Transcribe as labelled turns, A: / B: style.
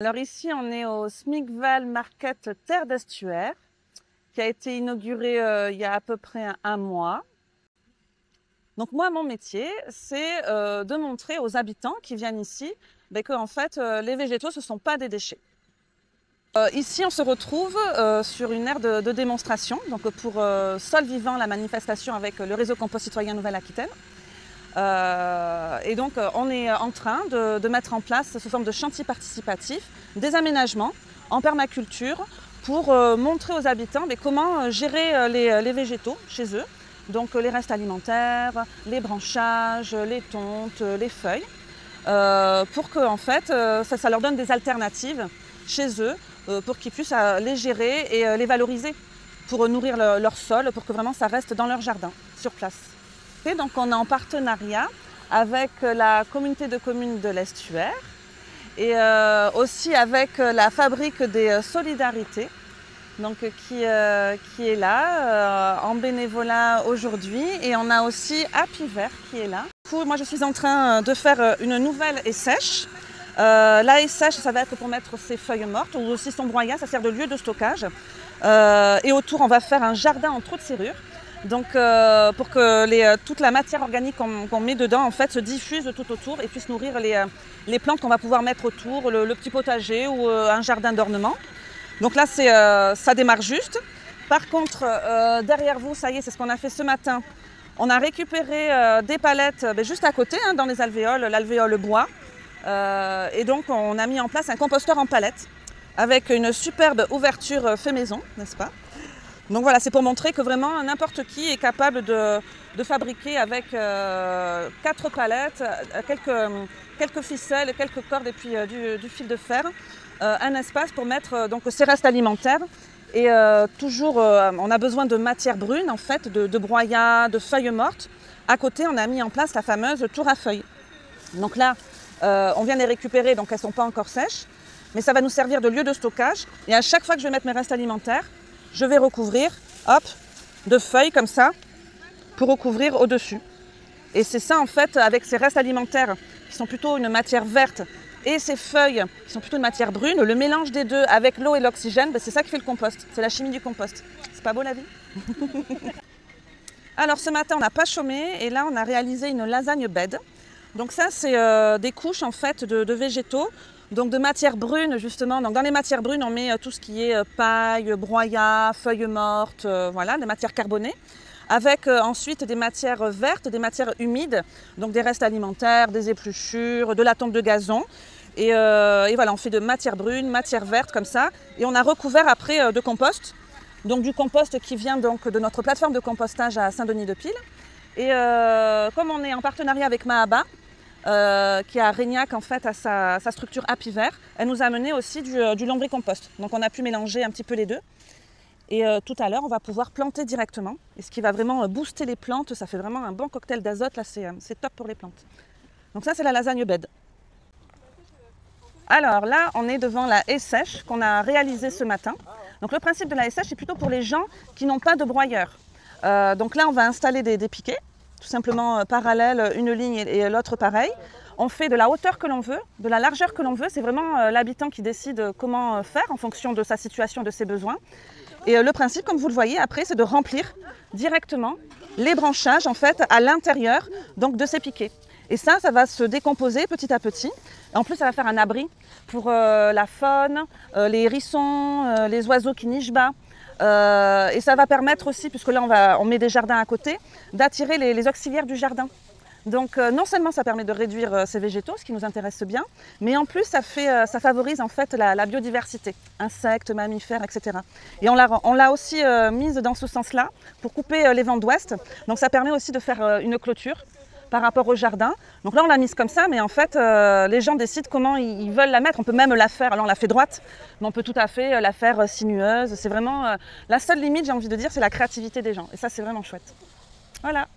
A: Alors ici, on est au Smigval Market Terre d'Estuaire, qui a été inauguré il y a à peu près un mois. Donc moi, mon métier, c'est de montrer aux habitants qui viennent ici que en fait, les végétaux, ce ne sont pas des déchets. Ici, on se retrouve sur une aire de démonstration, donc pour Sol Vivant, la manifestation avec le réseau Compost Citoyen Nouvelle-Aquitaine. Et donc, on est en train de mettre en place sous forme de chantier participatif des aménagements en permaculture pour montrer aux habitants comment gérer les végétaux chez eux. Donc les restes alimentaires, les branchages, les tontes, les feuilles, pour que en fait, ça leur donne des alternatives chez eux, pour qu'ils puissent les gérer et les valoriser pour nourrir leur sol, pour que vraiment ça reste dans leur jardin, sur place. Et donc on est en partenariat avec la communauté de communes de l'Estuaire et aussi avec la fabrique des solidarités, donc, qui est là en bénévolat aujourd'hui, et on a aussi Happy Vert qui est là. Moi je suis en train de faire une nouvelle haie sèche. La haie sèche, ça va être pour mettre ses feuilles mortes ou aussi son broyat, ça sert de lieu de stockage. Et autour on va faire un jardin en trou de serrure. Donc pour que toute la matière organique qu'on met dedans en fait se diffuse tout autour et puisse nourrir les plantes qu'on va pouvoir mettre autour, le petit potager ou un jardin d'ornement. Donc là ça démarre juste. Par contre derrière vous, ça y est, c'est ce qu'on a fait ce matin. On a récupéré des palettes juste à côté, dans les alvéoles, l'alvéole bois. Et donc on a mis en place un composteur en palette avec une superbe ouverture fait maison, n'est-ce pas? Donc voilà, c'est pour montrer que vraiment n'importe qui est capable de fabriquer avec 4 palettes, quelques ficelles, quelques cordes et puis du fil de fer, un espace pour mettre donc ses restes alimentaires. Et toujours, on a besoin de matière brune en fait, de broyat, de feuilles mortes. À côté, on a mis en place la fameuse tour à feuilles. Donc là, on vient les récupérer, donc elles ne sont pas encore sèches, mais ça va nous servir de lieu de stockage. Et à chaque fois que je vais mettre mes restes alimentaires, je vais recouvrir, hop, de feuilles comme ça, pour recouvrir au-dessus. Et c'est ça en fait, avec ces restes alimentaires qui sont plutôt une matière verte et ces feuilles qui sont plutôt une matière brune, le mélange des deux avec l'eau et l'oxygène, c'est ça qui fait le compost. C'est la chimie du compost. C'est pas beau la vie? Alors ce matin, on n'a pas chômé et là, on a réalisé une lasagne bed. Donc ça, c'est des couches en fait de végétaux. Donc de matière brune justement, donc dans les matières brunes on met tout ce qui est paille, broyat, feuilles mortes, voilà, des matières carbonées. Avec ensuite des matières vertes, des matières humides, donc des restes alimentaires, des épluchures, de la tonte de gazon. Et voilà, on fait de matière brune, matière verte comme ça. Et on a recouvert après de compost. Donc du compost qui vient donc de notre plateforme de compostage à Saint-Denis-de-Pile. Et comme on est en partenariat avec Mahaba, qui a Régnac en fait à sa structure Happy Vert, elle nous a amené aussi du lombricompost. Donc on a pu mélanger un petit peu les deux. Et tout à l'heure, on va pouvoir planter directement. Et ce qui va vraiment booster les plantes, ça fait vraiment un bon cocktail d'azote. Là, c'est top pour les plantes. Donc ça, c'est la lasagne bed. Alors là, on est devant la haie sèche qu'on a réalisée ce matin. Donc le principe de la haie sèche, c'est plutôt pour les gens qui n'ont pas de broyeur. Donc là, on va installer des piquets, tout simplement parallèles, une ligne et l'autre pareil. On fait de la hauteur que l'on veut, de la largeur que l'on veut. C'est vraiment l'habitant qui décide comment faire en fonction de sa situation, de ses besoins. Et le principe, comme vous le voyez, après, c'est de remplir directement les branchages en fait à l'intérieur donc de ces piquets. Et ça va se décomposer petit à petit. Et en plus, ça va faire un abri pour la faune, les hérissons, les oiseaux qui nichent bas. Et ça va permettre aussi, puisque là on met des jardins à côté, d'attirer les auxiliaires du jardin. Donc non seulement ça permet de réduire ces végétaux, ce qui nous intéresse bien, mais en plus ça favorise en fait la biodiversité, insectes, mammifères, etc. Et on l'a aussi mise dans ce sens-là pour couper les vents d'ouest. Donc ça permet aussi de faire une clôture par rapport au jardin. Donc là on l'a mise comme ça, mais en fait les gens décident comment ils veulent la mettre. On peut même la faire, alors on la fait droite, mais on peut tout à fait la faire sinueuse. C'est vraiment la seule limite, j'ai envie de dire, c'est la créativité des gens. Et ça c'est vraiment chouette. Voilà.